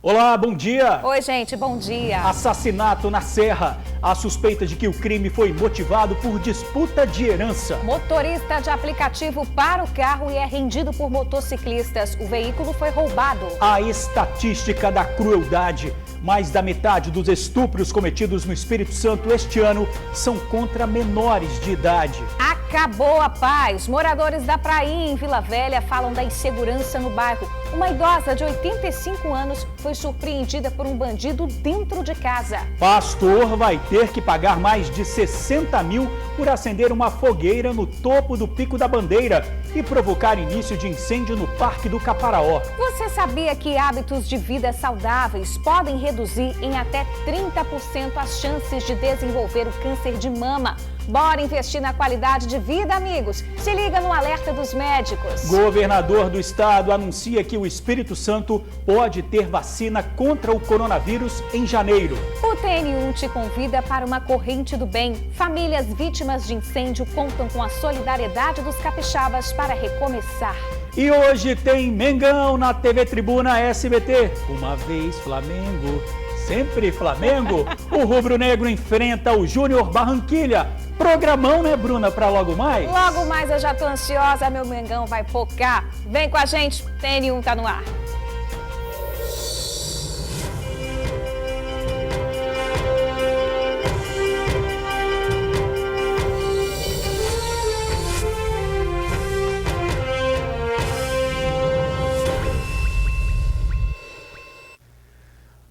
Olá, bom dia! Oi, gente, bom dia! Assassinato na Serra. A suspeita de que o crime foi motivado por disputa de herança. Motorista de aplicativo para o carro e é rendido por motociclistas. O veículo foi roubado. A estatística da crueldade. Mais da metade dos estupros cometidos no Espírito Santo este ano são contra menores de idade. Acabou a paz. Moradores da Prainha, em Vila Velha, falam da insegurança no bairro. Uma idosa de 85 anos foi surpreendida por um bandido dentro de casa. Pastor vai ter que pagar mais de 60 mil por acender uma fogueira no topo do Pico da Bandeira e provocar início de incêndio no Parque do Caparaó. Você sabia que hábitos de vida saudáveis podem reduzir em até 30% as chances de desenvolver o câncer de mama? Bora investir na qualidade de vida, amigos. Se liga no alerta dos médicos. Governador do estado anuncia que o Espírito Santo pode ter vacina contra o coronavírus em janeiro. O TN1 te convida para uma corrente do bem. Famílias vítimas de incêndio contam com a solidariedade dos capixabas para recomeçar. E hoje tem Mengão na TV Tribuna SBT. Uma vez Flamengo, sempre Flamengo. O rubro-negro enfrenta o Júnior Barranquilla. Programão, né, Bruna, para logo mais? Logo mais eu já tô ansiosa, meu Mengão vai focar. Vem com a gente, TN1 tá no ar.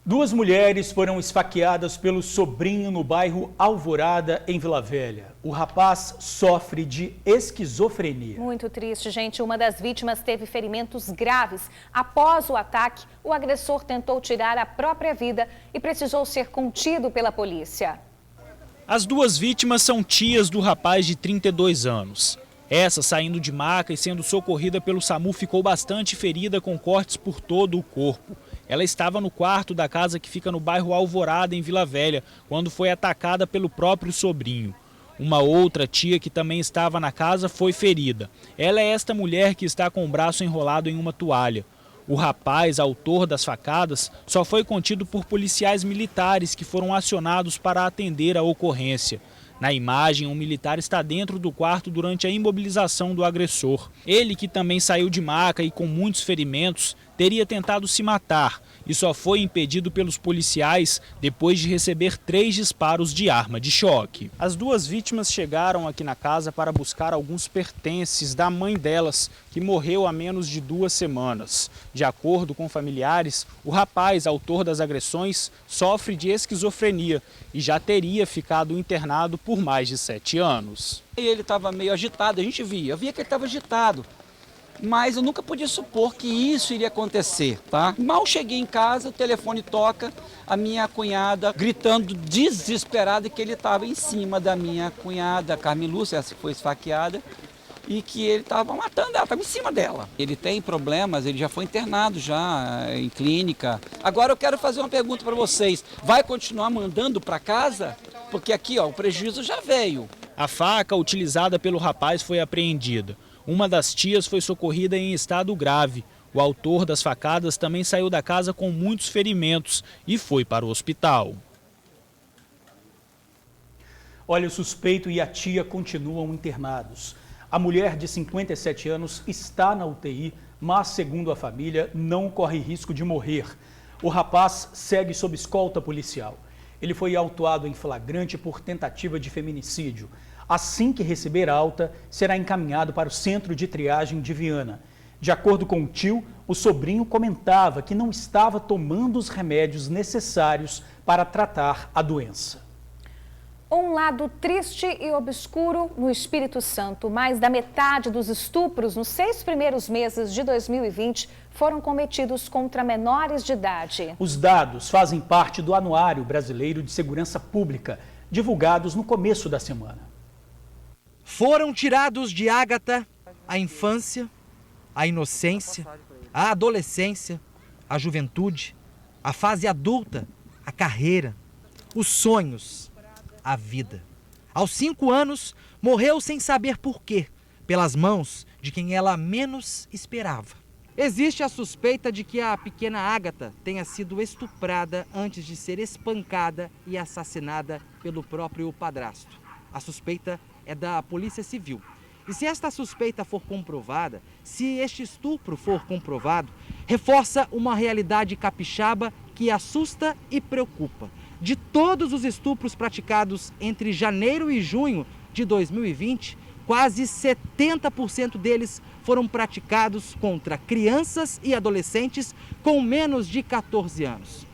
Duas mulheres foram esfaqueadas pelo sobrinho no bairro Alvorada, em Vila Velha. O rapaz sofre de esquizofrenia. Muito triste, gente. Uma das vítimas teve ferimentos graves. Após o ataque, o agressor tentou tirar a própria vida e precisou ser contido pela polícia. As duas vítimas são tias do rapaz de 32 anos. Essa, saindo de maca e sendo socorrida pelo SAMU, ficou bastante ferida com cortes por todo o corpo. Ela estava no quarto da casa que fica no bairro Alvorada, em Vila Velha, quando foi atacada pelo próprio sobrinho. Uma outra tia que também estava na casa foi ferida. Ela é esta mulher que está com o braço enrolado em uma toalha. O rapaz, autor das facadas, só foi contido por policiais militares que foram acionados para atender a ocorrência. Na imagem, um militar está dentro do quarto durante a imobilização do agressor. Ele, que também saiu de maca e com muitos ferimentos, teria tentado se matar e só foi impedido pelos policiais depois de receber 3 disparos de arma de choque. As duas vítimas chegaram aqui na casa para buscar alguns pertences da mãe delas, que morreu há menos de 2 semanas. De acordo com familiares, o rapaz, autor das agressões, sofre de esquizofrenia e já teria ficado internado por mais de 7 anos. Ele estava meio agitado, a gente via que ele estava agitado. Mas eu nunca podia supor que isso iria acontecer, tá? Mal cheguei em casa, o telefone toca, a minha cunhada gritando desesperada que ele estava em cima da minha cunhada, Carmen Lúcia, essa que foi esfaqueada, e que ele estava matando ela, estava em cima dela. Ele tem problemas, ele já foi internado já em clínica. Agora eu quero fazer uma pergunta para vocês, vai continuar mandando para casa? Porque aqui, ó, o prejuízo já veio. A faca utilizada pelo rapaz foi apreendida. Uma das tias foi socorrida em estado grave. O autor das facadas também saiu da casa com muitos ferimentos e foi para o hospital. Olha, o suspeito e a tia continuam internados. A mulher de 57 anos está na UTI, mas, segundo a família, não corre risco de morrer. O rapaz segue sob escolta policial. Ele foi autuado em flagrante por tentativa de feminicídio. Assim que receber alta, será encaminhado para o centro de triagem de Viana. De acordo com o tio, o sobrinho comentava que não estava tomando os remédios necessários para tratar a doença. Um lado triste e obscuro no Espírito Santo. Mais da metade dos estupros nos 6 primeiros meses de 2020 foram cometidos contra menores de idade. Os dados fazem parte do Anuário Brasileiro de Segurança Pública, divulgados no começo da semana. Foram tirados de Ágata a infância, a inocência, a adolescência, a juventude, a fase adulta, a carreira, os sonhos, a vida. Aos 5 anos, morreu sem saber por quê, pelas mãos de quem ela menos esperava. Existe a suspeita de que a pequena Ágata tenha sido estuprada antes de ser espancada e assassinada pelo próprio padrasto. A suspeita é da Polícia Civil. E se esta suspeita for comprovada, se este estupro for comprovado, reforça uma realidade capixaba que assusta e preocupa. De todos os estupros praticados entre janeiro e junho de 2020, quase 70% deles foram praticados contra crianças e adolescentes com menos de 14 anos.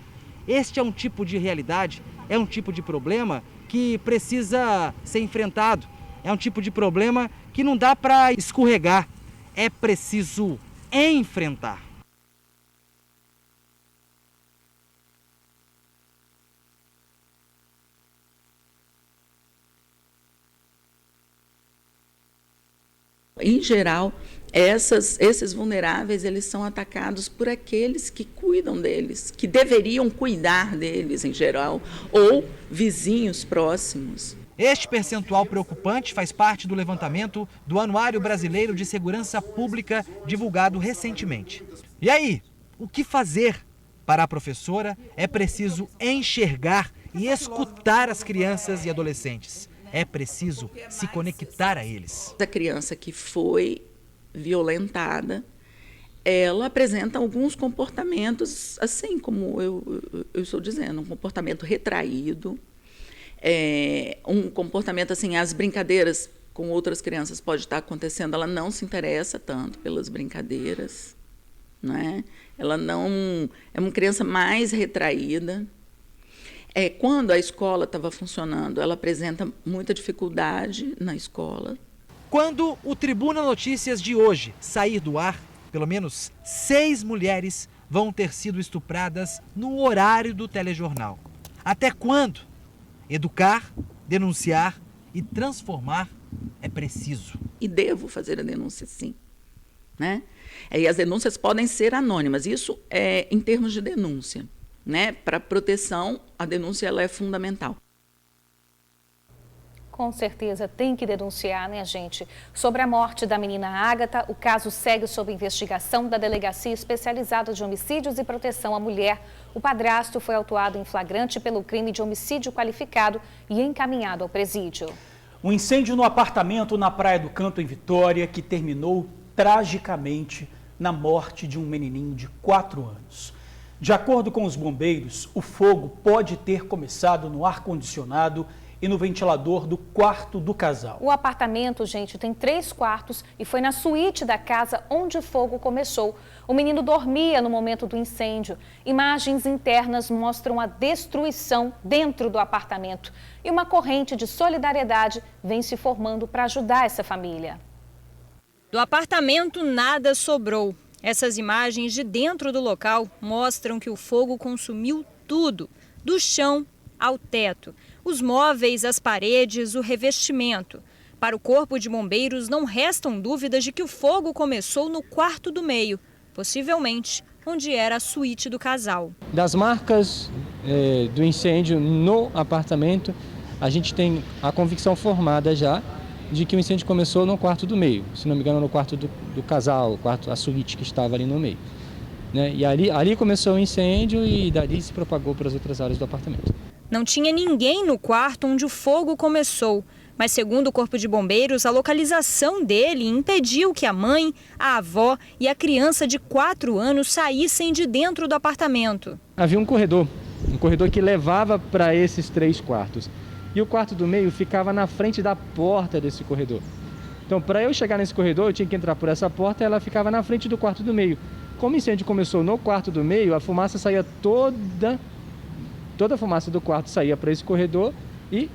Este é um tipo de realidade, é um tipo de problema que precisa ser enfrentado. É um tipo de problema que não dá para escorregar, é preciso enfrentar. Em geral, esses vulneráveis, eles são atacados por aqueles que cuidam deles, que deveriam cuidar deles em geral, ou vizinhos próximos. Este percentual preocupante faz parte do levantamento do Anuário Brasileiro de Segurança Pública, divulgado recentemente. E aí, o que fazer? Para a professora, é preciso enxergar e escutar as crianças e adolescentes. É preciso se conectar a eles. A criança que foi violentada, ela apresenta alguns comportamentos, assim como eu estou dizendo, um comportamento retraído, um comportamento assim, as brincadeiras com outras crianças pode estar acontecendo, ela não se interessa tanto pelas brincadeiras, né? Ela não é uma criança mais retraída. Quando a escola estava funcionando, ela apresenta muita dificuldade na escola. Quando o Tribuna Notícias de hoje sair do ar, pelo menos 6 mulheres vão ter sido estupradas no horário do telejornal. Até quando? Educar, denunciar e transformar é preciso. E devo fazer a denúncia, sim. Né? E as denúncias podem ser anônimas, isso é em termos de denúncia. Né? Para proteção, a denúncia ela é fundamental. Com certeza tem que denunciar, né, gente? Sobre a morte da menina Ágata, o caso segue sob investigação da Delegacia Especializada de Homicídios e Proteção à Mulher. O padrasto foi autuado em flagrante pelo crime de homicídio qualificado e encaminhado ao presídio. Um incêndio no apartamento na Praia do Canto, em Vitória, que terminou tragicamente na morte de um menininho de 4 anos. De acordo com os bombeiros, o fogo pode ter começado no ar-condicionado e no ventilador do quarto do casal. O apartamento, gente, tem 3 quartos e foi na suíte da casa onde o fogo começou. O menino dormia no momento do incêndio. Imagens internas mostram a destruição dentro do apartamento. E uma corrente de solidariedade vem se formando para ajudar essa família. Do apartamento nada sobrou. Essas imagens de dentro do local mostram que o fogo consumiu tudo, do chão ao teto. Os móveis, as paredes, o revestimento. Para o Corpo de Bombeiros, não restam dúvidas de que o fogo começou no quarto do meio, possivelmente onde era a suíte do casal. Das marcas do incêndio no apartamento, a gente tem a convicção formada já de que o incêndio começou no quarto do meio, se não me engano no quarto do casal, a suíte que estava ali no meio. Né? E ali começou o incêndio e dali se propagou para as outras áreas do apartamento. Não tinha ninguém no quarto onde o fogo começou, mas segundo o Corpo de Bombeiros, a localização dele impediu que a mãe, a avó e a criança de 4 anos saíssem de dentro do apartamento. Havia um corredor que levava para esses 3 quartos. E o quarto do meio ficava na frente da porta desse corredor. Então, para eu chegar nesse corredor, eu tinha que entrar por essa porta e ela ficava na frente do quarto do meio. Como o incêndio começou no quarto do meio, a fumaça saía toda a fumaça do quarto saía para esse corredor e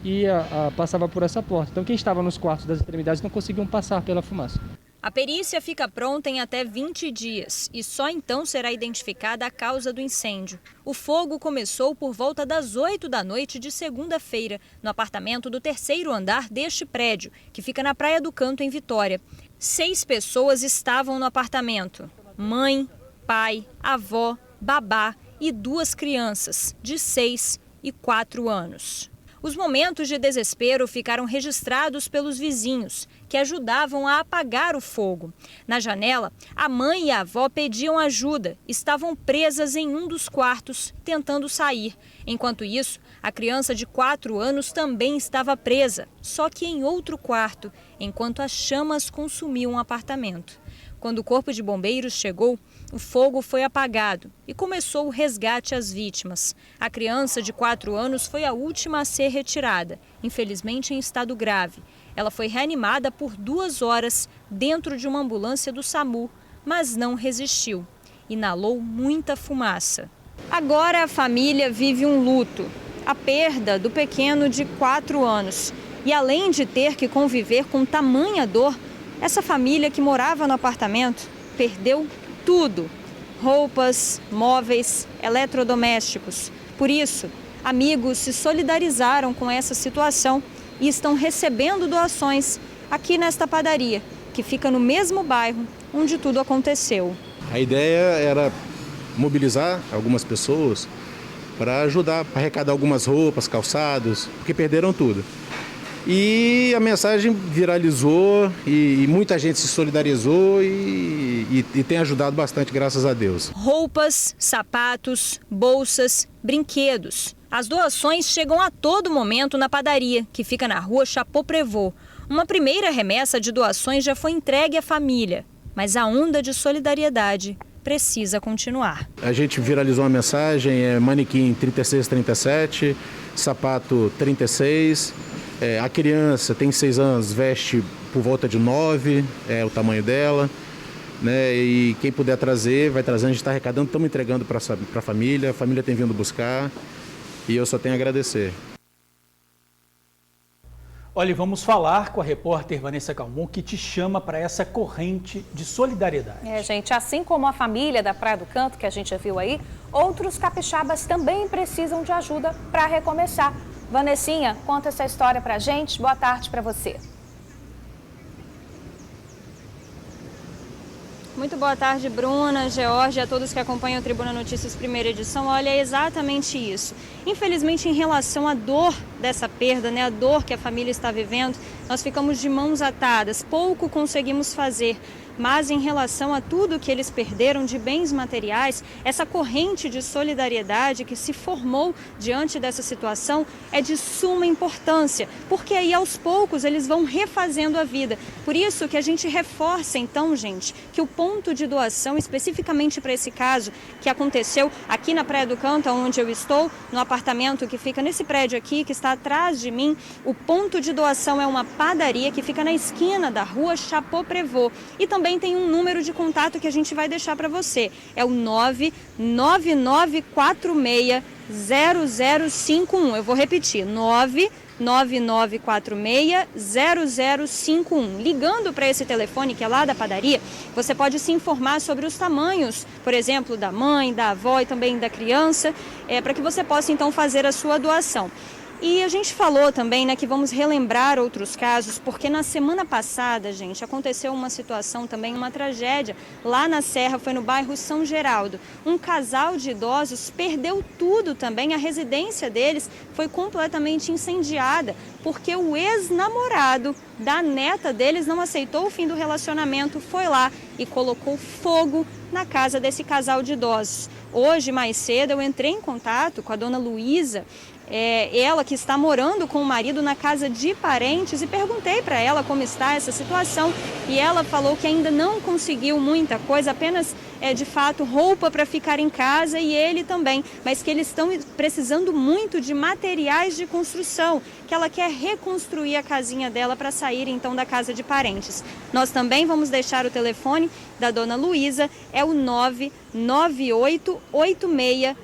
passava por essa porta. Então, quem estava nos quartos das extremidades não conseguiam passar pela fumaça. A perícia fica pronta em até 20 dias e só então será identificada a causa do incêndio. O fogo começou por volta das 8 da noite de segunda-feira, no apartamento do 3º andar deste prédio, que fica na Praia do Canto, em Vitória. 6 pessoas estavam no apartamento: mãe, pai, avó, babá e 2 crianças, de 6 e 4 anos. Os momentos de desespero ficaram registrados pelos vizinhos, que ajudavam a apagar o fogo. Na janela, a mãe e a avó pediam ajuda, estavam presas em um dos quartos, tentando sair. Enquanto isso, a criança de 4 anos também estava presa, só que em outro quarto, enquanto as chamas consumiam o apartamento. Quando o corpo de bombeiros chegou, o fogo foi apagado e começou o resgate às vítimas. A criança de 4 anos foi a última a ser retirada, infelizmente em estado grave. Ela foi reanimada por 2 horas dentro de uma ambulância do SAMU, mas não resistiu. Inalou muita fumaça. Agora a família vive um luto, a perda do pequeno de 4 anos. E além de ter que conviver com tamanha dor, essa família que morava no apartamento perdeu tudo: roupas, móveis, eletrodomésticos. Por isso, amigos se solidarizaram com essa situação e estão recebendo doações aqui nesta padaria, que fica no mesmo bairro onde tudo aconteceu. A ideia era mobilizar algumas pessoas para ajudar, para arrecadar algumas roupas, calçados, porque perderam tudo. E a mensagem viralizou e muita gente se solidarizou e tem ajudado bastante, graças a Deus. Roupas, sapatos, bolsas, brinquedos. As doações chegam a todo momento na padaria, que fica na rua Chapeau-Prévôt. Uma primeira remessa de doações já foi entregue à família, mas a onda de solidariedade precisa continuar. A gente viralizou uma mensagem, manequim 3637, sapato 36. A criança tem 6 anos, veste por volta de 9, é o tamanho dela, né? E quem puder trazer, vai trazendo, a gente está arrecadando, estamos entregando para a família tem vindo buscar e eu só tenho a agradecer. Olha, vamos falar com a repórter Vanessa Calmon, que te chama para essa corrente de solidariedade. Gente, assim como a família da Praia do Canto, que a gente já viu aí, outros capixabas também precisam de ajuda para recomeçar. Vanessinha, conta essa história pra gente. Boa tarde para você. Muito boa tarde, Bruna, George, a todos que acompanham o Tribuna Notícias primeira edição. Olha, é exatamente isso. Infelizmente, em relação à dor dessa perda, né, a dor que a família está vivendo, nós ficamos de mãos atadas, pouco conseguimos fazer. Mas em relação a tudo que eles perderam de bens materiais, essa corrente de solidariedade que se formou diante dessa situação é de suma importância, porque aí aos poucos eles vão refazendo a vida. Por isso que a gente reforça então, gente, que o ponto de doação, especificamente para esse caso que aconteceu aqui na Praia do Canto, onde eu estou, no apartamento que fica nesse prédio aqui, que está atrás de mim, o ponto de doação é uma padaria que fica na esquina da rua Chapeau-Prévôt. E também tem um número de contato que a gente vai deixar para você. É o 999460051. Eu vou repetir, 999460051. Ligando para esse telefone que é lá da padaria, você pode se informar sobre os tamanhos, por exemplo, da mãe, da avó e também da criança, para que você possa então fazer a sua doação. E a gente falou também, né, que vamos relembrar outros casos, porque na semana passada, gente, aconteceu uma situação também, uma tragédia lá na Serra, foi no bairro São Geraldo. Um casal de idosos perdeu tudo também, a residência deles foi completamente incendiada, porque o ex-namorado da neta deles não aceitou o fim do relacionamento, foi lá e colocou fogo na casa desse casal de idosos. Hoje, mais cedo, eu entrei em contato com a dona Luísa, ela que está morando com o marido na casa de parentes, e perguntei para ela como está essa situação e ela falou que ainda não conseguiu muita coisa, apenas de fato roupa para ficar em casa e ele também, mas que eles estão precisando muito de materiais de construção, que ela quer reconstruir a casinha dela para sair então da casa de parentes. Nós também vamos deixar o telefone da dona Luísa, é o 99886-6482,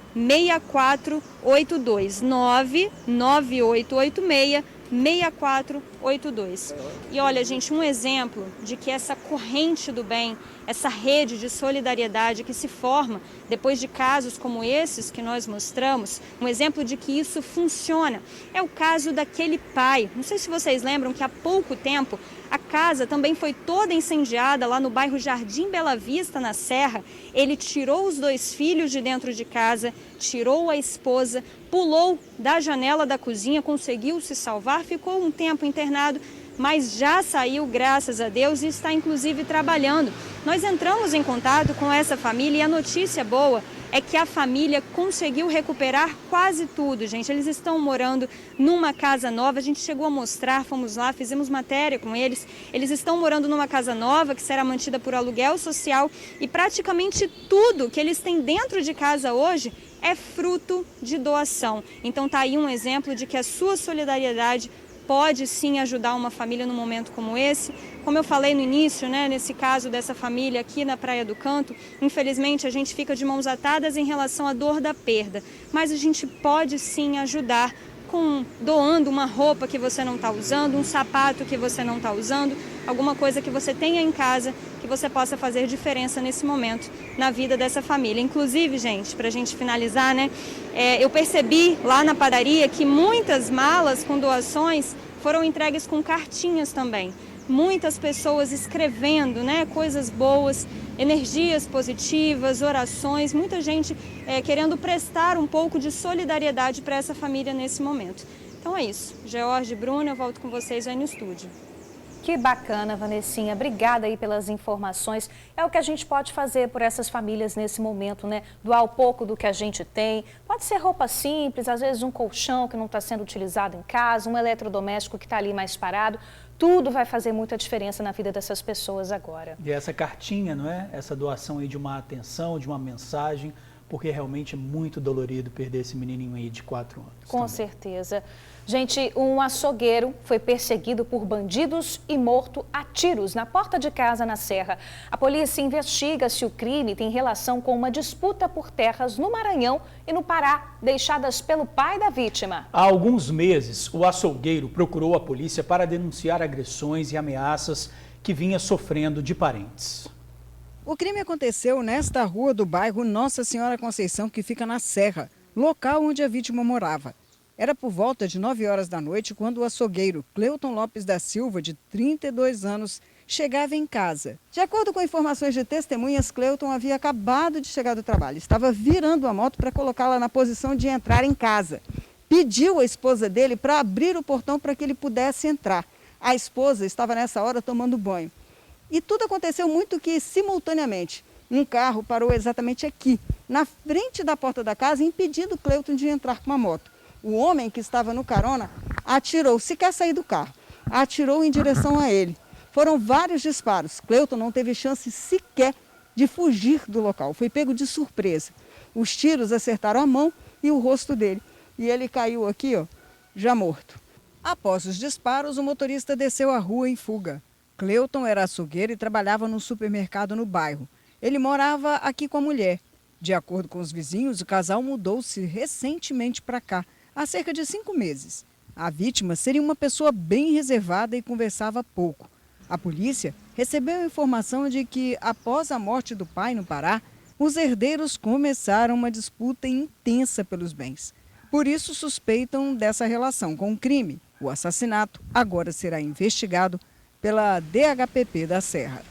99886-6482. E olha, gente, um exemplo de que essa corrente do bem, essa rede de solidariedade que se forma depois de casos como esses que nós mostramos, um exemplo de que isso funciona, é o caso daquele pai. Não sei se vocês lembram que há pouco tempo a casa também foi toda incendiada lá no bairro Jardim Bela Vista, na Serra. Ele tirou os 2 filhos de dentro de casa, tirou a esposa, pulou da janela da cozinha, conseguiu se salvar, ficou um tempo internado, mas já saiu, graças a Deus, e está inclusive trabalhando. Nós entramos em contato com essa família e a notícia boa é que a família conseguiu recuperar quase tudo, gente. Eles estão morando numa casa nova, a gente chegou a mostrar, fomos lá, fizemos matéria com eles. Eles estão morando numa casa nova que será mantida por aluguel social e praticamente tudo que eles têm dentro de casa hoje é fruto de doação. Então tá aí um exemplo de que a sua solidariedade pode sim ajudar uma família num momento como esse. Como eu falei no início, né, nesse caso dessa família aqui na Praia do Canto, infelizmente a gente fica de mãos atadas em relação à dor da perda, mas a gente pode sim ajudar doando uma roupa que você não está usando, um sapato que você não está usando, alguma coisa que você tenha em casa que você possa fazer diferença nesse momento na vida dessa família. Inclusive, gente, para a gente finalizar, né, eu percebi lá na padaria que muitas malas com doações foram entregues com cartinhas também. Muitas pessoas escrevendo, né, coisas boas, energias positivas, orações, muita gente querendo prestar um pouco de solidariedade para essa família nesse momento. Então é isso. George e Bruna, eu volto com vocês aí no estúdio. Que bacana, Vanessinha. Obrigada aí pelas informações. É o que a gente pode fazer por essas famílias nesse momento, né? Doar um pouco do que a gente tem. Pode ser roupa simples, às vezes um colchão que não está sendo utilizado em casa, um eletrodoméstico que está ali mais parado. Tudo vai fazer muita diferença na vida dessas pessoas agora. E essa cartinha, não é? Essa doação aí de uma atenção, de uma mensagem, porque realmente é muito dolorido perder esse menininho aí de 4 anos. Com também. Certeza. Gente, um açougueiro foi perseguido por bandidos e morto a tiros na porta de casa na Serra. A polícia investiga se o crime tem relação com uma disputa por terras no Maranhão e no Pará, deixadas pelo pai da vítima. Há alguns meses, o açougueiro procurou a polícia para denunciar agressões e ameaças que vinha sofrendo de parentes. O crime aconteceu nesta rua do bairro Nossa Senhora Conceição, que fica na Serra, local onde a vítima morava. Era por volta de 9 horas da noite quando o açougueiro Cleuton Lopes da Silva, de 32 anos, chegava em casa. De acordo com informações de testemunhas, Cleuton havia acabado de chegar do trabalho. Estava virando a moto para colocá-la na posição de entrar em casa. Pediu à esposa dele para abrir o portão para que ele pudesse entrar. A esposa estava nessa hora tomando banho. E tudo aconteceu muito que simultaneamente. Um carro parou exatamente aqui, na frente da porta da casa, impedindo Cleuton de entrar com a moto. O homem que estava no carona atirou, se quer sair do carro, atirou em direção a ele. Foram vários disparos. Cleuton não teve chance sequer de fugir do local. Foi pego de surpresa. Os tiros acertaram a mão e o rosto dele. E ele caiu aqui, ó, já morto. Após os disparos, o motorista desceu a rua em fuga. Cleuton era açougueiro e trabalhava num supermercado no bairro. Ele morava aqui com a mulher. De acordo com os vizinhos, o casal mudou-se recentemente para cá, há cerca de 5 meses. A vítima seria uma pessoa bem reservada e conversava pouco. A polícia recebeu a informação de que, após a morte do pai no Pará, os herdeiros começaram uma disputa intensa pelos bens. Por isso, suspeitam dessa relação com o crime. O assassinato agora será investigado pela DHPP da Serra.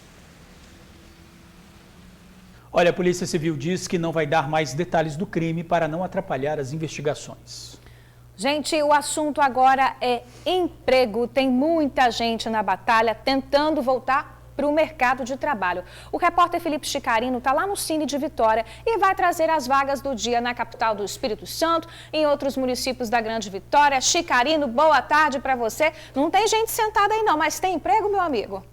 Olha, a Polícia Civil diz que não vai dar mais detalhes do crime para não atrapalhar as investigações. Gente, o assunto agora é emprego. Tem muita gente na batalha tentando voltar para o mercado de trabalho. O repórter Felipe Chicarino está lá no Cine de Vitória e vai trazer as vagas do dia na capital do Espírito Santo, em outros municípios da Grande Vitória. Chicarino, boa tarde para você. Não tem gente sentada aí não, mas tem emprego, meu amigo?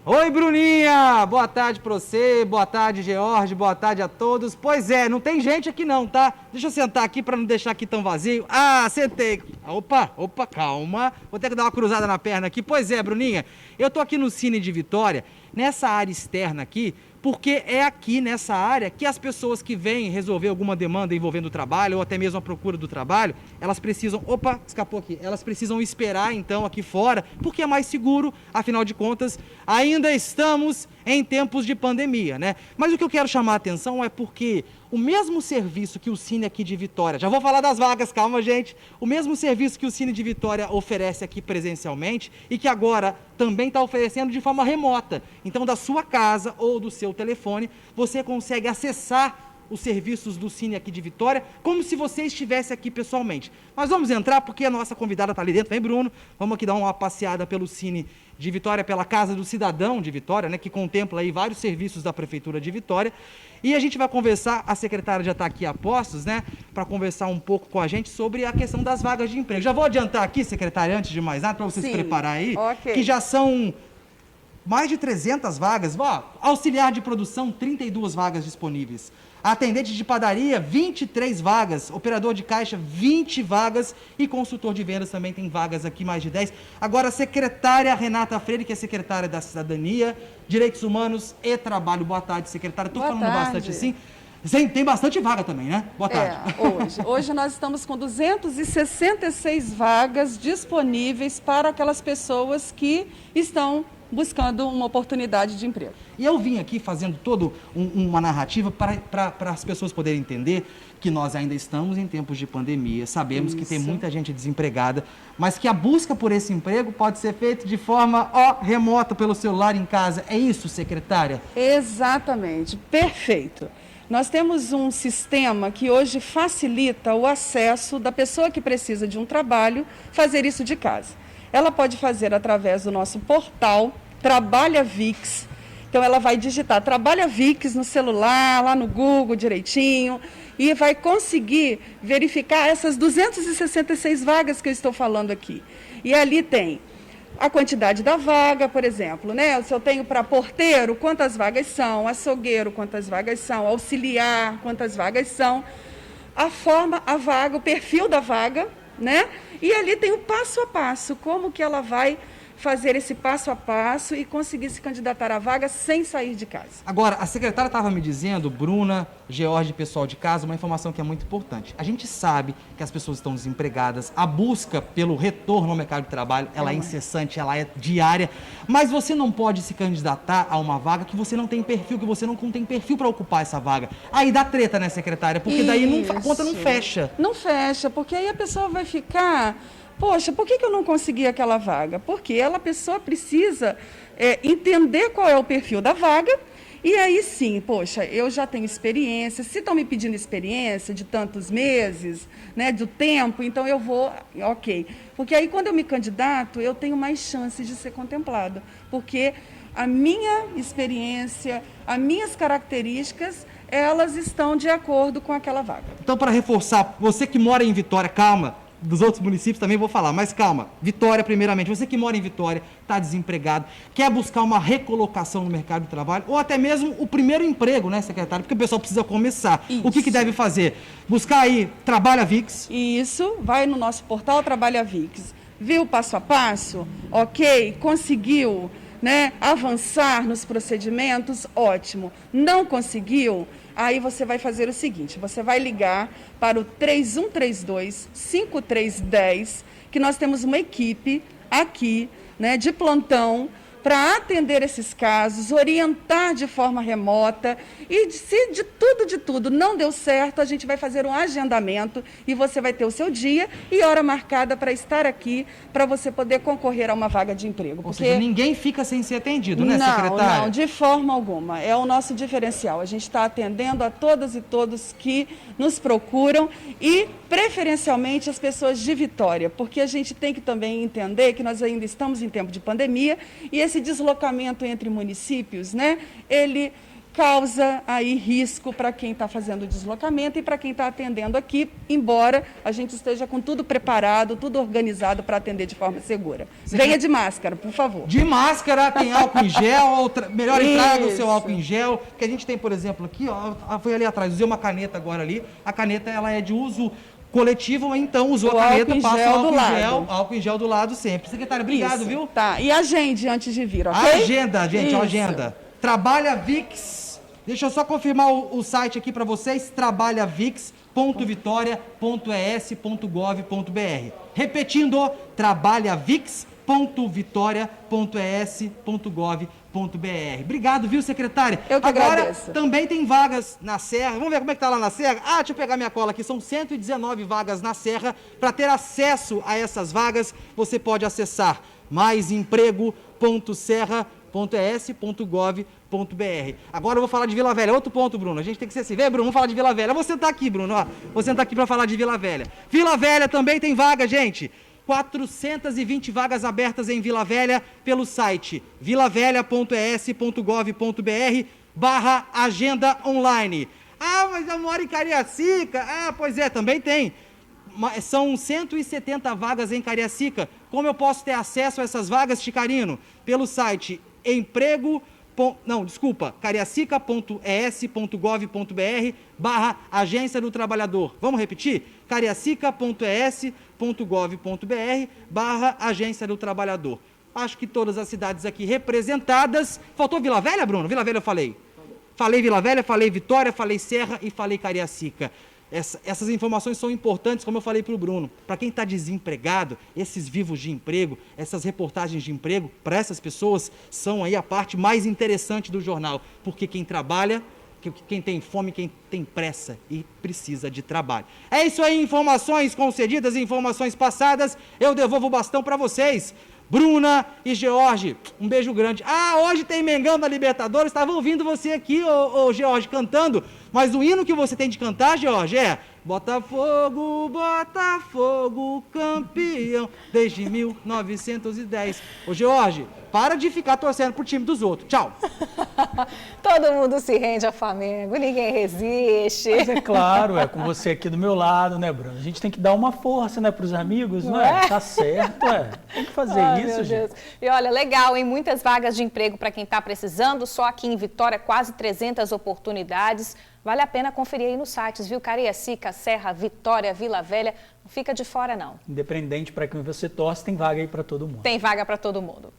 Oi, Bruninha! Boa tarde pra você, boa tarde, George, boa tarde a todos. Pois é, não tem gente aqui não, tá? Deixa eu sentar aqui pra não deixar aqui tão vazio. Ah, sentei. Opa, calma. Vou ter que dar uma cruzada na perna aqui. Pois é, Bruninha, eu tô aqui no Cine de Vitória, nessa área externa aqui, porque é aqui nessa área que as pessoas que vêm resolver alguma demanda envolvendo o trabalho ou até mesmo a procura do trabalho, elas precisam, escapou aqui, elas precisam esperar então aqui fora, porque é mais seguro, afinal de contas, ainda estamos em tempos de pandemia, né? Mas o que eu quero chamar a atenção é porque o mesmo serviço que o Cine aqui de Vitória, já vou falar das vagas, calma gente, o mesmo serviço que o Cine de Vitória oferece aqui presencialmente e que agora também está oferecendo de forma remota. Então, da sua casa ou do seu telefone, você consegue acessar os serviços do Cine aqui de Vitória, como se você estivesse aqui pessoalmente. Mas vamos entrar, porque a nossa convidada está ali dentro. Vem, Bruno, vamos aqui dar uma passeada pelo Cine de Vitória, pela Casa do Cidadão de Vitória, né, que contempla aí vários serviços da Prefeitura de Vitória. E a gente vai conversar, a secretária já está aqui a postos, né, para conversar um pouco com a gente sobre a questão das vagas de emprego. Já vou adiantar aqui, secretária, antes de mais nada, para você se preparar aí, que já são mais de 300 vagas. Auxiliar de produção, 32 vagas disponíveis. Atendente de padaria, 23 vagas. Operador de caixa, 20 vagas. E consultor de vendas também tem vagas aqui, mais de 10. Agora, a secretária Renata Freire, que é secretária da Cidadania, Direitos Humanos e Trabalho. Boa tarde, secretária. Estou falando bastante assim. Tem bastante vaga também, né? Boa tarde. Hoje nós estamos com 266 vagas disponíveis para aquelas pessoas que estão buscando uma oportunidade de emprego. E eu vim aqui fazendo toda uma narrativa para as pessoas poderem entender que nós ainda estamos em tempos de pandemia, sabemos que tem muita gente desempregada, mas que a busca por esse emprego pode ser feita de forma remota, pelo celular em casa. É isso, secretária? Exatamente, perfeito. Nós temos um sistema que hoje facilita o acesso da pessoa que precisa de um trabalho, fazer isso de casa. Ela pode fazer através do nosso portal Trabalha Vix. Então ela vai digitar Trabalha Vix no celular, lá no Google direitinho, e vai conseguir verificar essas 266 vagas que eu estou falando aqui. E ali tem a quantidade da vaga, por exemplo, né? Se eu tenho para porteiro, quantas vagas são, açougueiro, quantas vagas são, auxiliar, quantas vagas são, a forma, a vaga, o perfil da vaga, né? E ali tem o passo a passo, como que ela vai fazer esse passo a passo e conseguir se candidatar à vaga sem sair de casa. Agora, a secretária estava me dizendo, Bruna, George, pessoal de casa, uma informação que é muito importante. A gente sabe que as pessoas estão desempregadas, a busca pelo retorno ao mercado de trabalho, ela é incessante, ela é diária, mas você não pode se candidatar a uma vaga que você não tem perfil, que você não tem perfil para ocupar essa vaga. Aí dá treta, né, secretária? Porque daí a conta não fecha. Não fecha, porque aí a pessoa vai ficar... Poxa, por que eu não consegui aquela vaga? Porque a pessoa precisa entender qual é o perfil da vaga e aí sim, poxa, eu já tenho experiência, se estão me pedindo experiência de tantos meses, né, do tempo, então eu vou, ok. Porque aí quando eu me candidato, eu tenho mais chances de ser contemplado, porque a minha experiência, as minhas características, elas estão de acordo com aquela vaga. Então, para reforçar, você que mora em Vitória, calma, dos outros municípios também vou falar, mas calma, Vitória primeiramente, você que mora em Vitória, está desempregado, quer buscar uma recolocação no mercado de trabalho, ou até mesmo o primeiro emprego, né, secretário, porque o pessoal precisa começar. Isso. O que deve fazer? Buscar aí Trabalha Vix. Isso, vai no nosso portal Trabalha Vix, viu o passo a passo, ok, conseguiu, né, avançar nos procedimentos, ótimo, não conseguiu, aí você vai fazer o seguinte, você vai ligar para o 3132-5310, que nós temos uma equipe aqui, né, de plantão, para atender esses casos, orientar de forma remota e se de tudo não deu certo, a gente vai fazer um agendamento e você vai ter o seu dia e hora marcada para estar aqui, para você poder concorrer a uma vaga de emprego. Ou seja, ninguém fica sem ser atendido, né, secretária? Não, de forma alguma. É o nosso diferencial. A gente está atendendo a todas e todos que nos procuram e, preferencialmente, as pessoas de Vitória, porque a gente tem que também entender que nós ainda estamos em tempo de pandemia e esse deslocamento entre municípios, né, ele causa aí risco para quem está fazendo o deslocamento e para quem está atendendo aqui, embora a gente esteja com tudo preparado, tudo organizado para atender de forma segura. Venha de máscara, por favor. De máscara, tem álcool em gel, melhor traga o seu álcool em gel, que a gente tem, por exemplo, aqui, ó, foi ali atrás, usei uma caneta agora ali, a caneta ela é de uso coletivo, então usou a caneta, passa o álcool em gel do lado sempre. Secretário, obrigado, viu? Tá, e agende antes de vir, ok? Agenda, gente, agenda. Trabalha Vix, deixa eu só confirmar o site aqui para vocês, trabalhavix.vitoria.es.gov.br. Repetindo, trabalhavix.vitoria.es.gov.br. www.vitoria.es.gov.br. Obrigado, viu, secretária? Eu que Agora, agradeço. também tem vagas na Serra. Vamos ver como é que tá lá na Serra? Ah, deixa eu pegar minha cola aqui. São 119 vagas na Serra. Para ter acesso a essas vagas, você pode acessar maisemprego.serra.es.gov.br. Agora eu vou falar de Vila Velha. Outro ponto, Bruno. A gente tem que ser assim. Vem, Bruno, vamos falar de Vila Velha. Eu vou sentar aqui, Bruno. Ó. Vou sentar aqui para falar de Vila Velha. Vila Velha também tem vaga, gente. 420 vagas abertas em Vila Velha pelo site vilavelha.es.gov.br/agenda online. Ah, mas eu moro em Cariacica. Ah, pois é, também tem. São 170 vagas em Cariacica. Como eu posso ter acesso a essas vagas, Chicarino? Pelo site cariacica.es.gov.br/Agência do Trabalhador. Vamos repetir? cariacica.es.gov.br/Agência do Trabalhador. Acho que todas as cidades aqui representadas. Faltou Vila Velha, Bruno? Vila Velha eu falei. Falei Vila Velha, falei Vitória, falei Serra e falei Cariacica. Essas informações são importantes, como eu falei para o Bruno. Para quem está desempregado, esses vivos de emprego, essas reportagens de emprego, para essas pessoas, são aí a parte mais interessante do jornal. Porque quem trabalha, quem tem fome, quem tem pressa e precisa de trabalho. É isso aí, informações concedidas, informações passadas. Eu devolvo o bastão para vocês. Bruna e George, um beijo grande. Ah, hoje tem Mengão da Libertadores, estava ouvindo você aqui, ô George, cantando, mas o hino que você tem de cantar, George, é Botafogo, Botafogo, campeão, desde 1910. Ô George, para de ficar torcendo pro time dos outros. Tchau. Todo mundo se rende ao Flamengo, ninguém resiste. Mas é claro, com você aqui do meu lado, né, Bruno? A gente tem que dar uma força, né, pros amigos, não é? Tá certo, Tem que fazer isso, gente. Deus. E olha, legal, hein? Muitas vagas de emprego para quem está precisando, só aqui em Vitória, quase 300 oportunidades. Vale a pena conferir aí nos sites, viu? Cariacica, Serra, Vitória, Vila Velha. Não fica de fora, não. Independente para quem você torce, tem vaga aí para todo mundo. Tem vaga para todo mundo.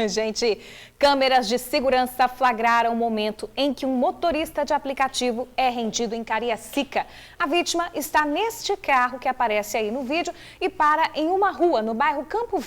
Gente, câmeras de segurança flagraram o momento em que um motorista de aplicativo é rendido em Cariacica. A vítima está neste carro que aparece aí no vídeo e para em uma rua no bairro Campo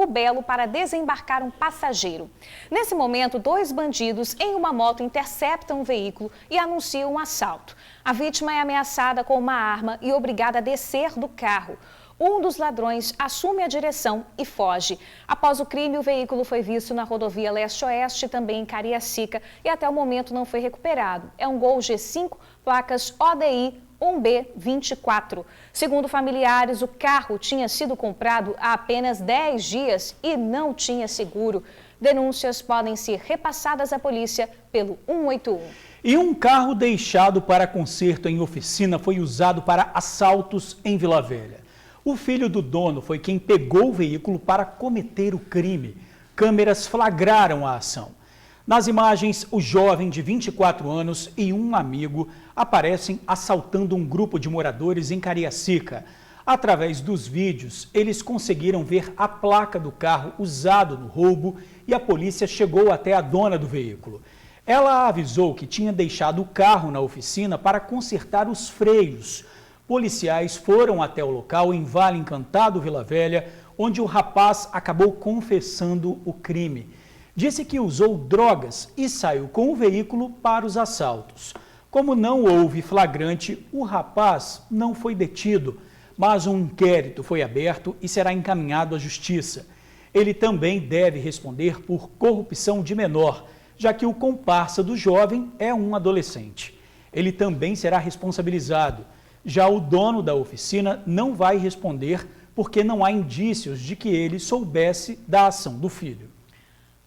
Belo para desembarcar um passageiro. Nesse momento, 2 bandidos em uma moto interceptam o veículo e anunciam um assalto. A vítima é ameaçada com uma arma e obrigada a descer do carro. Um dos ladrões assume a direção e foge. Após o crime, o veículo foi visto na rodovia Leste-Oeste, também em Cariacica, e até o momento não foi recuperado. É um Gol G5, placas ODI 1B24. Segundo familiares, o carro tinha sido comprado há apenas 10 dias e não tinha seguro. Denúncias podem ser repassadas à polícia pelo 181. E um carro deixado para conserto em oficina foi usado para assaltos em Vila Velha. O filho do dono foi quem pegou o veículo para cometer o crime. Câmeras flagraram a ação. Nas imagens, o jovem de 24 anos e um amigo aparecem assaltando um grupo de moradores em Cariacica. Através dos vídeos, eles conseguiram ver a placa do carro usado no roubo e a polícia chegou até a dona do veículo. Ela avisou que tinha deixado o carro na oficina para consertar os freios. Policiais foram até o local em Vale Encantado, Vila Velha, onde o rapaz acabou confessando o crime. Disse que usou drogas e saiu com o veículo para os assaltos. Como não houve flagrante, o rapaz não foi detido, mas um inquérito foi aberto e será encaminhado à justiça. Ele também deve responder por corrupção de menor, já que o comparsa do jovem é um adolescente. Ele também será responsabilizado. Já o dono da oficina não vai responder porque não há indícios de que ele soubesse da ação do filho.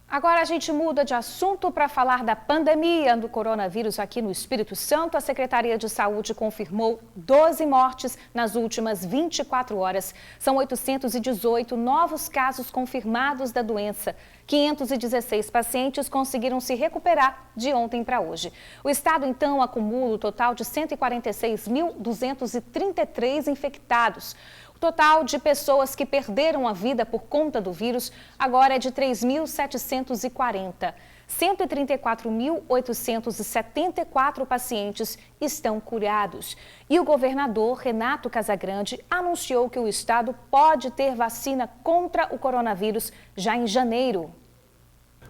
Agora a gente muda de assunto para falar da pandemia do coronavírus aqui no Espírito Santo. A Secretaria de Saúde confirmou 12 mortes nas últimas 24 horas. São 818 novos casos confirmados da doença. 516 pacientes conseguiram se recuperar de ontem para hoje. O estado, então, acumula o total de 146.233 infectados. O Total de pessoas que perderam a vida por conta do vírus agora é de 3.740. 134.874 pacientes estão curados. E o governador Renato Casagrande anunciou que o estado pode ter vacina contra o coronavírus já em janeiro.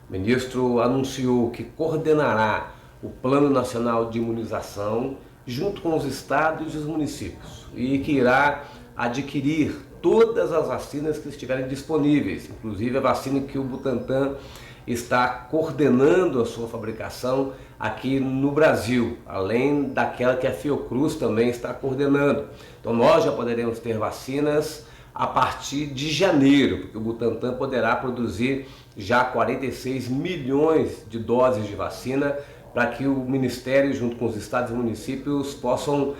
O ministro anunciou que coordenará o Plano Nacional de Imunização junto com os estados e os municípios e que irá adquirir todas as vacinas que estiverem disponíveis, inclusive a vacina que o Butantan está coordenando a sua fabricação aqui no Brasil, além daquela que a Fiocruz também está coordenando. Então nós já poderemos ter vacinas a partir de janeiro, porque o Butantan poderá produzir já 46 milhões de doses de vacina para que o Ministério, junto com os estados e municípios, possam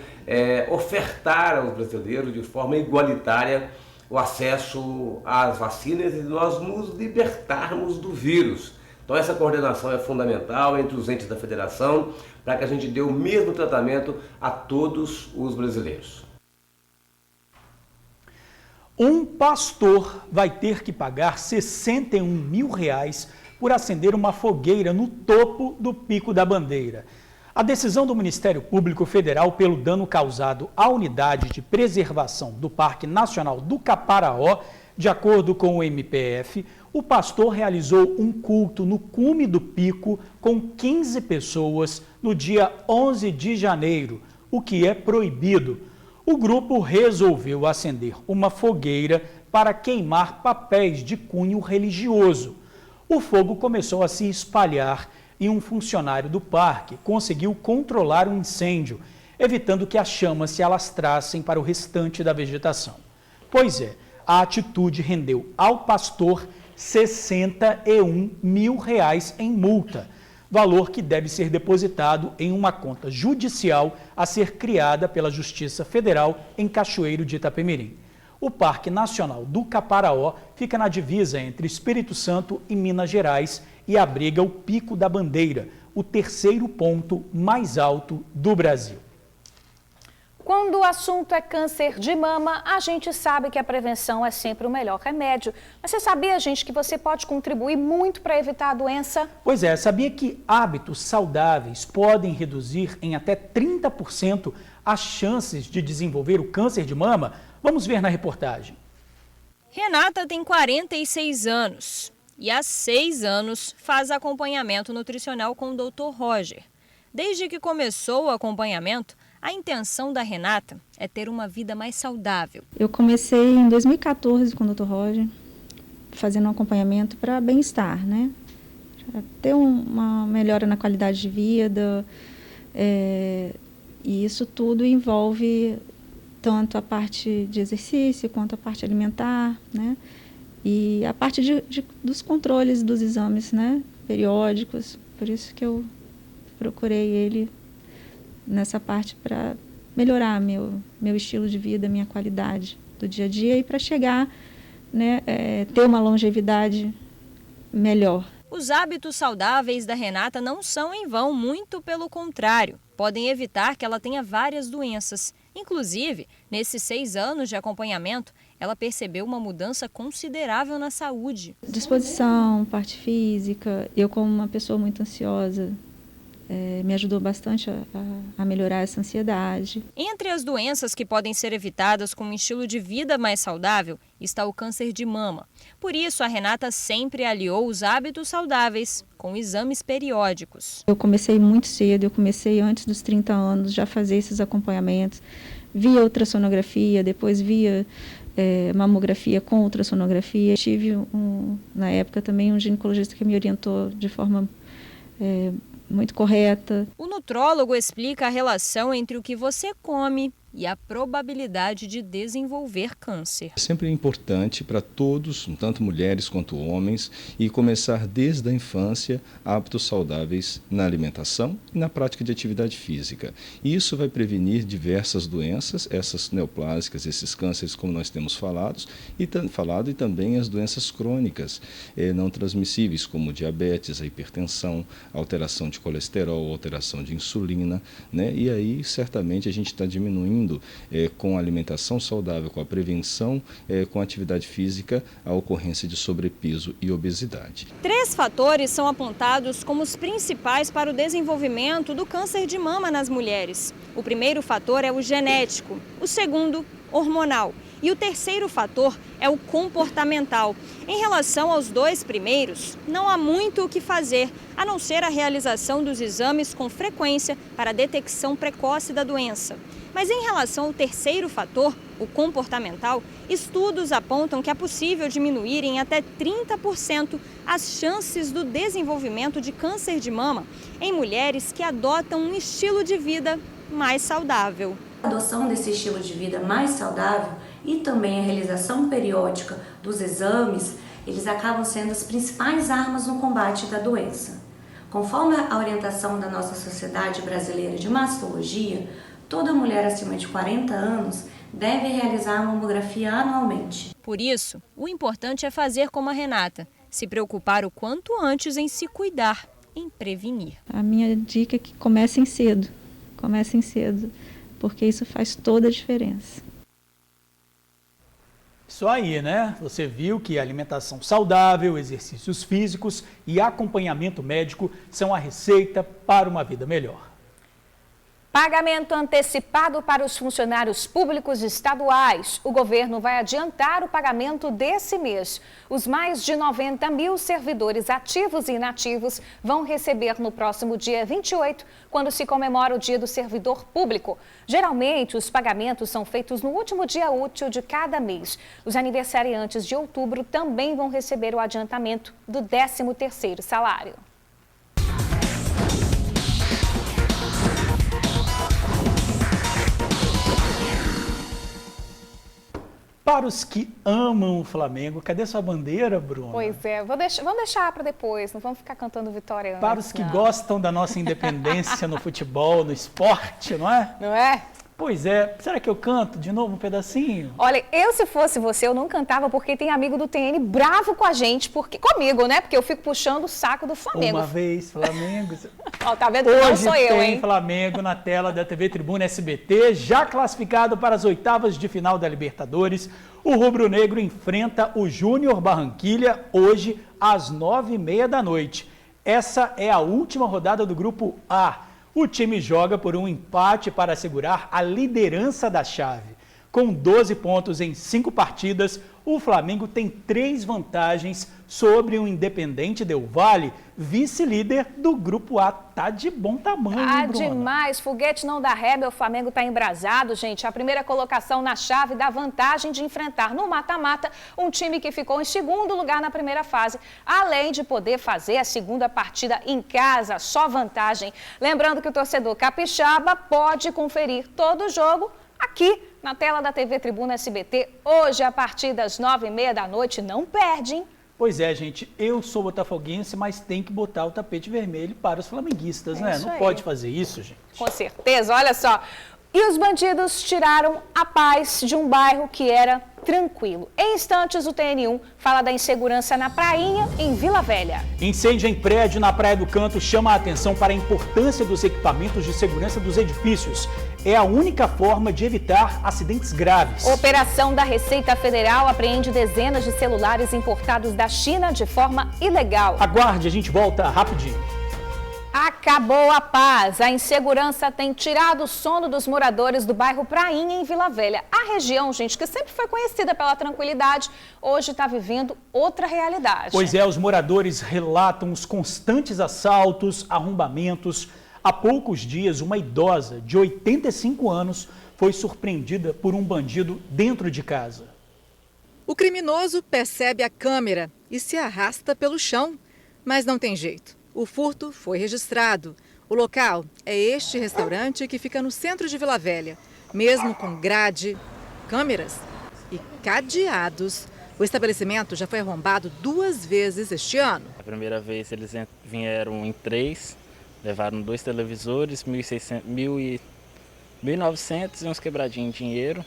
ofertar aos brasileiros de forma igualitária o acesso às vacinas e nós nos libertarmos do vírus. Então essa coordenação é fundamental entre os entes da federação para que a gente dê o mesmo tratamento a todos os brasileiros. Um pastor vai ter que pagar R$61 mil por acender uma fogueira no topo do Pico da Bandeira. A decisão do Ministério Público Federal pelo dano causado à unidade de preservação do Parque Nacional do Caparaó, de acordo com o MPF, o pastor realizou um culto no cume do pico com 15 pessoas no dia 11 de janeiro, o que é proibido. O grupo resolveu acender uma fogueira para queimar papéis de cunho religioso. O fogo começou a se espalhar e um funcionário do parque conseguiu controlar o incêndio, evitando que as chamas se alastrassem para o restante da vegetação. Pois é, a atitude rendeu ao pastor R$61 mil em multa, valor que deve ser depositado em uma conta judicial a ser criada pela Justiça Federal em Cachoeiro de Itapemirim. O Parque Nacional do Caparaó fica na divisa entre Espírito Santo e Minas Gerais e abriga o Pico da Bandeira, o terceiro ponto mais alto do Brasil. Quando o assunto é câncer de mama, a gente sabe que a prevenção é sempre o melhor remédio. Mas você sabia, gente, que você pode contribuir muito para evitar a doença? Pois é, sabia que hábitos saudáveis podem reduzir em até 30% as chances de desenvolver o câncer de mama? Vamos ver na reportagem. Renata tem 46 anos e há 6 anos faz acompanhamento nutricional com o Dr. Roger. Desde que começou o acompanhamento, a intenção da Renata é ter uma vida mais saudável. Eu comecei em 2014 com o Dr. Roger, fazendo um acompanhamento para bem-estar, né? Pra ter uma melhora na qualidade de vida, e isso tudo envolve tanto a parte de exercício quanto a parte alimentar, né? E a parte dos controles dos exames, né? Periódicos. Por isso que eu procurei ele nessa parte para melhorar meu estilo de vida, minha qualidade do dia a dia e para chegar, né, ter uma longevidade melhor. Os hábitos saudáveis da Renata não são em vão, muito pelo contrário. Podem evitar que ela tenha várias doenças. Inclusive, nesses 6 anos de acompanhamento, ela percebeu uma mudança considerável na saúde. Disposição, parte física, eu como uma pessoa muito ansiosa, me ajudou bastante a melhorar essa ansiedade. Entre as doenças que podem ser evitadas com um estilo de vida mais saudável está o câncer de mama. Por isso, a Renata sempre aliou os hábitos saudáveis com exames periódicos. Eu comecei muito cedo, eu comecei antes dos 30 anos, já fazer esses acompanhamentos, via ultrassonografia, depois via mamografia com ultrassonografia. Tive, na época, também um ginecologista que me orientou de forma muito correta. O nutrólogo explica a relação entre o que você come e a probabilidade de desenvolver câncer. É sempre importante para todos, tanto mulheres quanto homens, e começar desde a infância hábitos saudáveis na alimentação e na prática de atividade física. Isso vai prevenir diversas doenças, essas neoplásicas, esses cânceres, como nós temos falado, e também as doenças crônicas não transmissíveis, como diabetes, a hipertensão, alteração de colesterol, alteração de insulina, né? E aí certamente a gente está diminuindo reduzindo com a alimentação saudável, com a prevenção, com a atividade física, a ocorrência de sobrepeso e obesidade. 3 fatores são apontados como os principais para o desenvolvimento do câncer de mama nas mulheres. O primeiro fator é o genético, o segundo, hormonal. E o terceiro fator é o comportamental. Em relação aos 2 primeiros, não há muito o que fazer, a não ser a realização dos exames com frequência para a detecção precoce da doença. Mas em relação ao terceiro fator, o comportamental, estudos apontam que é possível diminuir em até 30% as chances do desenvolvimento de câncer de mama em mulheres que adotam um estilo de vida mais saudável. A adoção desse estilo de vida mais saudável e também a realização periódica dos exames, eles acabam sendo as principais armas no combate da doença. Conforme a orientação da nossa Sociedade Brasileira de Mastologia, toda mulher acima de 40 anos deve realizar a mamografia anualmente. Por isso, o importante é fazer como a Renata, se preocupar o quanto antes em se cuidar, em prevenir. A minha dica é que comecem cedo, porque isso faz toda a diferença. Isso aí, né? Você viu que alimentação saudável, exercícios físicos e acompanhamento médico são a receita para uma vida melhor. Pagamento antecipado para os funcionários públicos estaduais. O governo vai adiantar o pagamento desse mês. Os mais de 90 mil servidores ativos e inativos vão receber no próximo dia 28, quando se comemora o Dia do Servidor Público. Geralmente, os pagamentos são feitos no último dia útil de cada mês. Os aniversariantes de outubro também vão receber o adiantamento do 13º salário. Para os que amam o Flamengo, cadê sua bandeira, Bruno? Pois é, vamos deixar para depois, não vamos ficar cantando vitória antes. Para os que gostam da nossa independência no futebol, no esporte, não é? Não é? Pois é, será que eu canto de novo um pedacinho? Olha, se fosse você, eu não cantava porque tem amigo do TN bravo com a gente, comigo, né? Porque eu fico puxando o saco do Flamengo. Uma vez, Flamengo. Ó, tá vendo? Não sou eu, hein? Hoje tem Flamengo na tela da TV Tribuna SBT, já classificado para as oitavas de final da Libertadores. O rubro-negro enfrenta o Júnior Barranquilla hoje às 9h30 da noite. Essa é a última rodada do Grupo A. O time joga por um empate para assegurar a liderança da chave. Com 12 pontos em 5 partidas, o Flamengo tem 3 vantagens sobre o Independente Del Valle, vice-líder do Grupo A. Tá de bom tamanho, hein, Bruna? Demais. Foguete não dá ré, meu Flamengo tá embrasado, gente. A primeira colocação na chave dá vantagem de enfrentar no mata-mata um time que ficou em segundo lugar na primeira fase, além de poder fazer a segunda partida em casa, só vantagem. Lembrando que o torcedor capixaba pode conferir todo o jogo aqui na tela da TV Tribuna SBT, hoje a partir das 9h30 da noite, não perde, hein? Pois é, gente, eu sou botafoguense, mas tem que botar o tapete vermelho para os flamenguistas, né? Não pode fazer isso, gente. Com certeza, olha só. E os bandidos tiraram a paz de um bairro que era tranquilo. Em instantes, o TN1 fala da insegurança na prainha, em Vila Velha. Incêndio em prédio na Praia do Canto chama a atenção para a importância dos equipamentos de segurança dos edifícios. É a única forma de evitar acidentes graves. Operação da Receita Federal apreende dezenas de celulares importados da China de forma ilegal. Aguarde, a gente volta rapidinho. Acabou a paz. A insegurança tem tirado o sono dos moradores do bairro Prainha, em Vila Velha. A região, gente, que sempre foi conhecida pela tranquilidade, hoje está vivendo outra realidade. Pois é, os moradores relatam os constantes assaltos, arrombamentos. Há poucos dias, uma idosa de 85 anos foi surpreendida por um bandido dentro de casa. O criminoso percebe a câmera e se arrasta pelo chão, mas não tem jeito. O furto foi registrado. O local é este restaurante que fica no centro de Vila Velha. Mesmo com grade, câmeras e cadeados, o estabelecimento já foi arrombado 2 vezes este ano. A primeira vez eles vieram em 3, levaram 2 televisores, 1.900 e uns quebradinhos de dinheiro.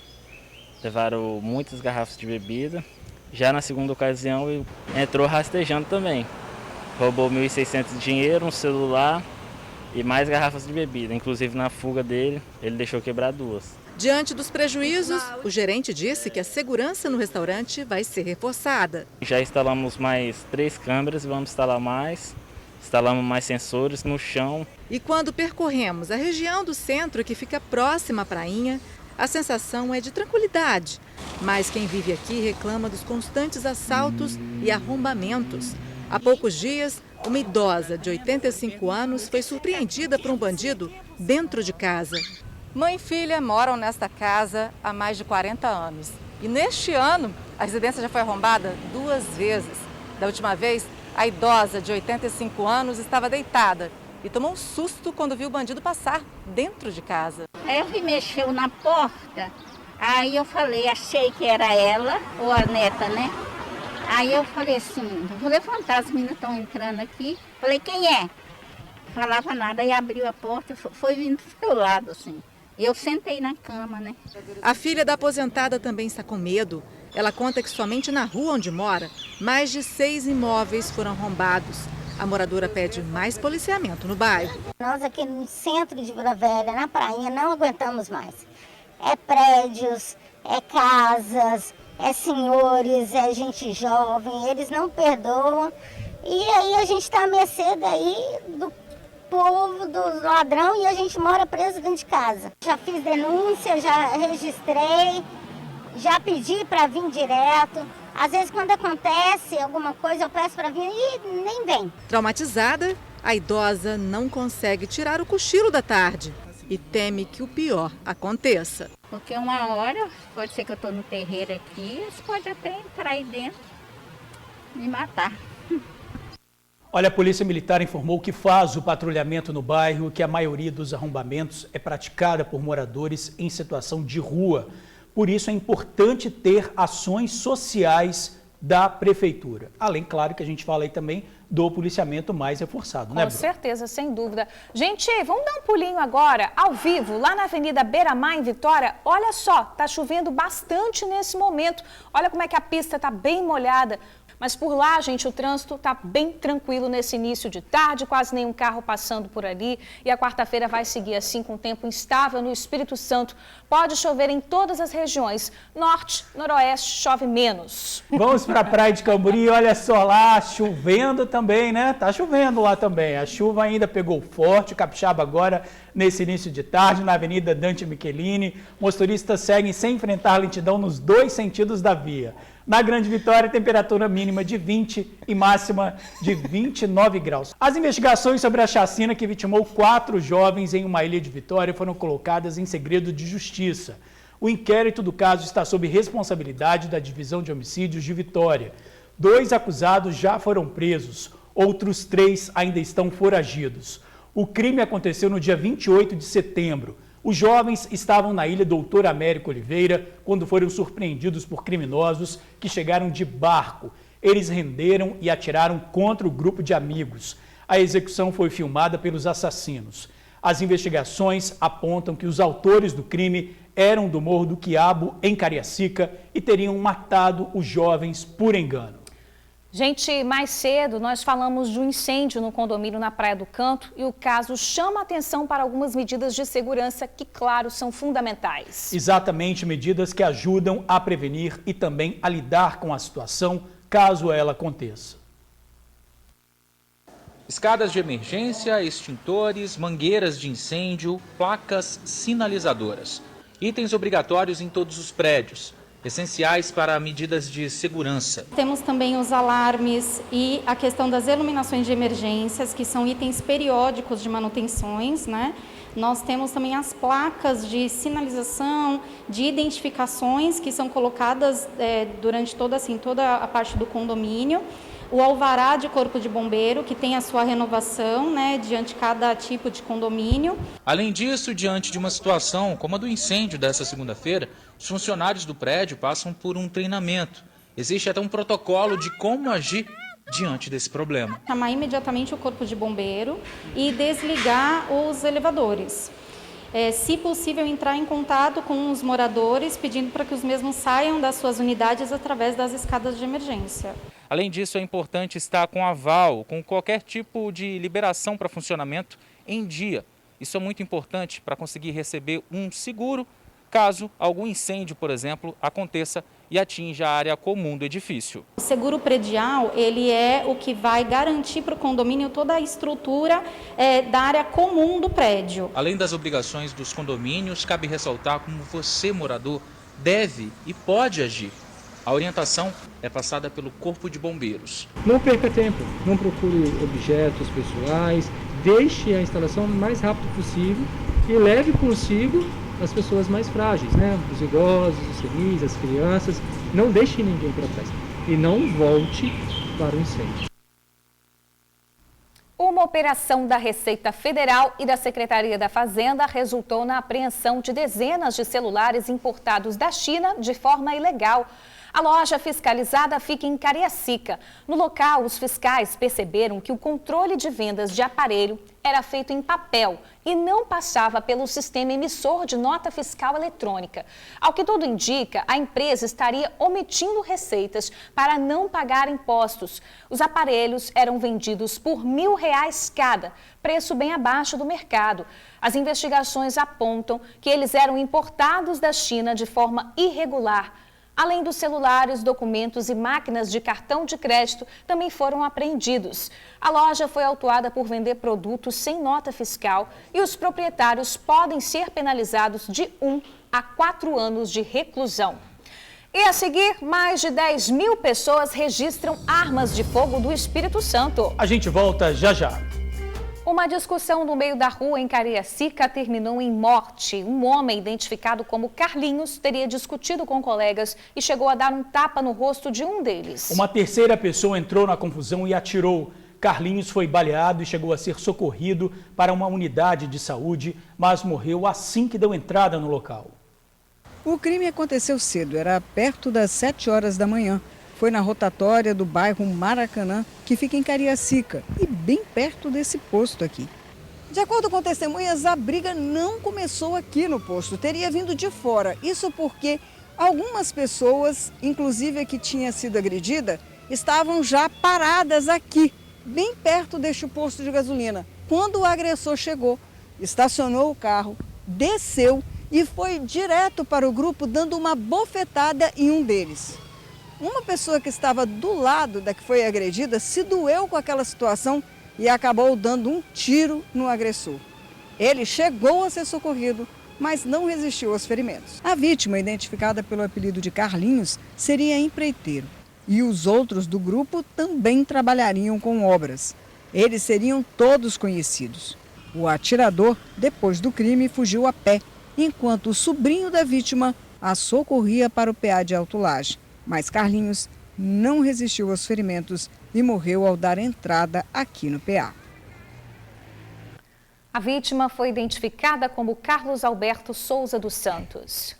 Levaram muitas garrafas de bebida. Já na segunda ocasião entrou rastejando também. Roubou 1.600 de dinheiro, um celular e mais garrafas de bebida. Inclusive na fuga dele, ele deixou quebrar 2. Diante dos prejuízos, o gerente disse que a segurança no restaurante vai ser reforçada. Já instalamos mais 3 câmeras e vamos instalar mais. Instalamos mais sensores no chão. E quando percorremos a região do centro, que fica próxima à prainha, a sensação é de tranquilidade. Mas quem vive aqui reclama dos constantes assaltos e arrombamentos. Há poucos dias, uma idosa de 85 anos foi surpreendida por um bandido dentro de casa. Mãe e filha moram nesta casa há mais de 40 anos. E neste ano, a residência já foi arrombada 2 vezes. Da última vez, a idosa de 85 anos estava deitada e tomou um susto quando viu o bandido passar dentro de casa. Aí eu vi, mexeu na porta, aí eu falei, achei que era ela, ou a neta, né? Aí eu falei assim, vou levantar, as meninas estão entrando aqui. Falei, quem é? Falava nada, aí abriu a porta, foi vindo do seu lado, assim. Eu sentei na cama, né? A filha da aposentada também está com medo. Ela conta que somente na rua onde mora, mais de 6 imóveis foram arrombados. A moradora pede mais policiamento no bairro. Nós aqui no centro de Vila Velha, na prainha, não aguentamos mais. É prédios, é casas, é senhores, é gente jovem, eles não perdoam. E aí a gente está à mercê daí do povo, do ladrão, e a gente mora preso dentro de casa. Já fiz denúncia, já registrei, já pedi para vir direto. Às vezes, quando acontece alguma coisa, eu peço para vir e nem vem. Traumatizada, a idosa não consegue tirar o cochilo da tarde e teme que o pior aconteça. Porque uma hora, pode ser que eu estou no terreiro aqui, eles podem até entrar aí dentro e me matar. Olha, a Polícia Militar informou que faz o patrulhamento no bairro, que a maioria dos arrombamentos é praticada por moradores em situação de rua. Por isso é importante ter ações sociais da Prefeitura. Além, claro, que a gente fala aí também do policiamento mais reforçado, né, Com certeza, sem dúvida. Gente, vamos dar um pulinho agora, ao vivo, lá na Avenida Beira-Mar, em Vitória. Olha só, tá chovendo bastante nesse momento. Olha como é que a pista tá bem molhada. Mas por lá, gente, o trânsito está bem tranquilo nesse início de tarde, quase nenhum carro passando por ali. E a quarta-feira vai seguir assim, com tempo instável no Espírito Santo. Pode chover em todas as regiões. Norte, noroeste, chove menos. Vamos para a Praia de Camburi, olha só lá, chovendo também, né? Tá chovendo lá também. A chuva ainda pegou forte, o capixaba agora nesse início de tarde, na Avenida Dante Michelini. Motoristas seguem sem enfrentar lentidão nos 2 sentidos da via. Na Grande Vitória, temperatura mínima de 20 e máxima de 29 graus. As investigações sobre a chacina que vitimou 4 jovens em uma ilha de Vitória foram colocadas em segredo de justiça. O inquérito do caso está sob responsabilidade da Divisão de Homicídios de Vitória. 2 acusados já foram presos, outros 3 ainda estão foragidos. O crime aconteceu no dia 28 de setembro. Os jovens estavam na ilha Doutor Américo Oliveira quando foram surpreendidos por criminosos que chegaram de barco. Eles renderam e atiraram contra o grupo de amigos. A execução foi filmada pelos assassinos. As investigações apontam que os autores do crime eram do Morro do Quiabo, em Cariacica, e teriam matado os jovens por engano. Gente, mais cedo nós falamos de um incêndio no condomínio na Praia do Canto e o caso chama a atenção para algumas medidas de segurança que, claro, são fundamentais. Exatamente, medidas que ajudam a prevenir e também a lidar com a situação caso ela aconteça. Escadas de emergência, extintores, mangueiras de incêndio, placas sinalizadoras. Itens obrigatórios em todos os prédios. Essenciais para medidas de segurança. Temos também os alarmes e a questão das iluminações de emergências, que são itens periódicos de manutenções, né? Nós temos também as placas de sinalização, de identificações que são colocadas durante toda a parte do condomínio. O alvará de corpo de bombeiro, que tem a sua renovação, né, diante de cada tipo de condomínio. Além disso, diante de uma situação como a do incêndio dessa segunda-feira, os funcionários do prédio passam por um treinamento. Existe até um protocolo de como agir diante desse problema. Chamar imediatamente o corpo de bombeiro e desligar os elevadores. Se possível, entrar em contato com os moradores, pedindo para que os mesmos saiam das suas unidades através das escadas de emergência. Além disso, é importante estar com aval, com qualquer tipo de liberação para funcionamento em dia. Isso é muito importante para conseguir receber um seguro caso algum incêndio, por exemplo, aconteça e atinja a área comum do edifício. O seguro predial, ele é o que vai garantir para o condomínio toda a estrutura da área comum do prédio. Além das obrigações dos condomínios, cabe ressaltar como você, morador, deve e pode agir. A orientação é passada pelo Corpo de Bombeiros. Não perca tempo, não procure objetos pessoais, deixe a instalação o mais rápido possível e leve consigo as pessoas mais frágeis, né? Os idosos, os senis, as crianças. Não deixe ninguém para trás e não volte para o incêndio. Uma operação da Receita Federal e da Secretaria da Fazenda resultou na apreensão de dezenas de celulares importados da China de forma ilegal. A loja fiscalizada fica em Cariacica. No local, os fiscais perceberam que o controle de vendas de aparelho era feito em papel e não passava pelo sistema emissor de nota fiscal eletrônica. Ao que tudo indica, a empresa estaria omitindo receitas para não pagar impostos. Os aparelhos eram vendidos por R$1.000 cada, preço bem abaixo do mercado. As investigações apontam que eles eram importados da China de forma irregular. Além dos celulares, documentos e máquinas de cartão de crédito também foram apreendidos. A loja foi autuada por vender produtos sem nota fiscal e os proprietários podem ser penalizados de 1 a 4 anos de reclusão. E a seguir, mais de 10.000 pessoas registram armas de fogo do Espírito Santo. A gente volta já já. Uma discussão no meio da rua em Cariacica terminou em morte. Um homem identificado como Carlinhos teria discutido com colegas e chegou a dar um tapa no rosto de um deles. Uma terceira pessoa entrou na confusão e atirou. Carlinhos foi baleado e chegou a ser socorrido para uma unidade de saúde, mas morreu assim que deu entrada no local. O crime aconteceu cedo, era perto das 7 horas da manhã. Foi na rotatória do bairro Maracanã, que fica em Cariacica, e bem perto desse posto aqui. De acordo com testemunhas, a briga não começou aqui no posto, teria vindo de fora. Isso porque algumas pessoas, inclusive a que tinha sido agredida, estavam já paradas aqui, bem perto deste posto de gasolina. Quando o agressor chegou, estacionou o carro, desceu e foi direto para o grupo, dando uma bofetada em um deles. Uma pessoa que estava do lado da que foi agredida se doeu com aquela situação e acabou dando um tiro no agressor. Ele chegou a ser socorrido, mas não resistiu aos ferimentos. A vítima, identificada pelo apelido de Carlinhos, seria empreiteiro. E os outros do grupo também trabalhariam com obras. Eles seriam todos conhecidos. O atirador, depois do crime, fugiu a pé, enquanto o sobrinho da vítima a socorria para o PA de Alto Laje. Mas Carlinhos não resistiu aos ferimentos e morreu ao dar entrada aqui no PA. A vítima foi identificada como Carlos Alberto Souza dos Santos.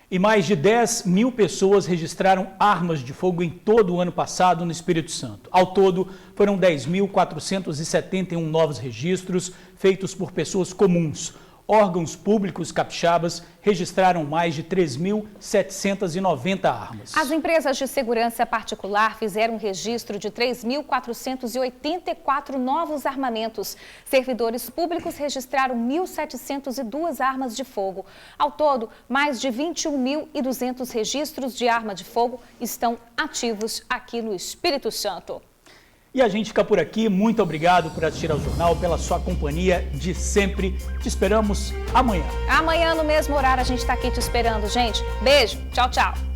E mais de 10.000 pessoas registraram armas de fogo em todo o ano passado no Espírito Santo. Ao todo, foram 10.471 novos registros feitos por pessoas comuns. Órgãos públicos capixabas registraram mais de 3.790 armas. As empresas de segurança particular fizeram um registro de 3.484 novos armamentos. Servidores públicos registraram 1.702 armas de fogo. Ao todo, mais de 21.200 registros de arma de fogo estão ativos aqui no Espírito Santo. E a gente fica por aqui. Muito obrigado por assistir ao jornal, pela sua companhia de sempre. Te esperamos amanhã. Amanhã, no mesmo horário, a gente está aqui te esperando, gente. Beijo. Tchau, tchau.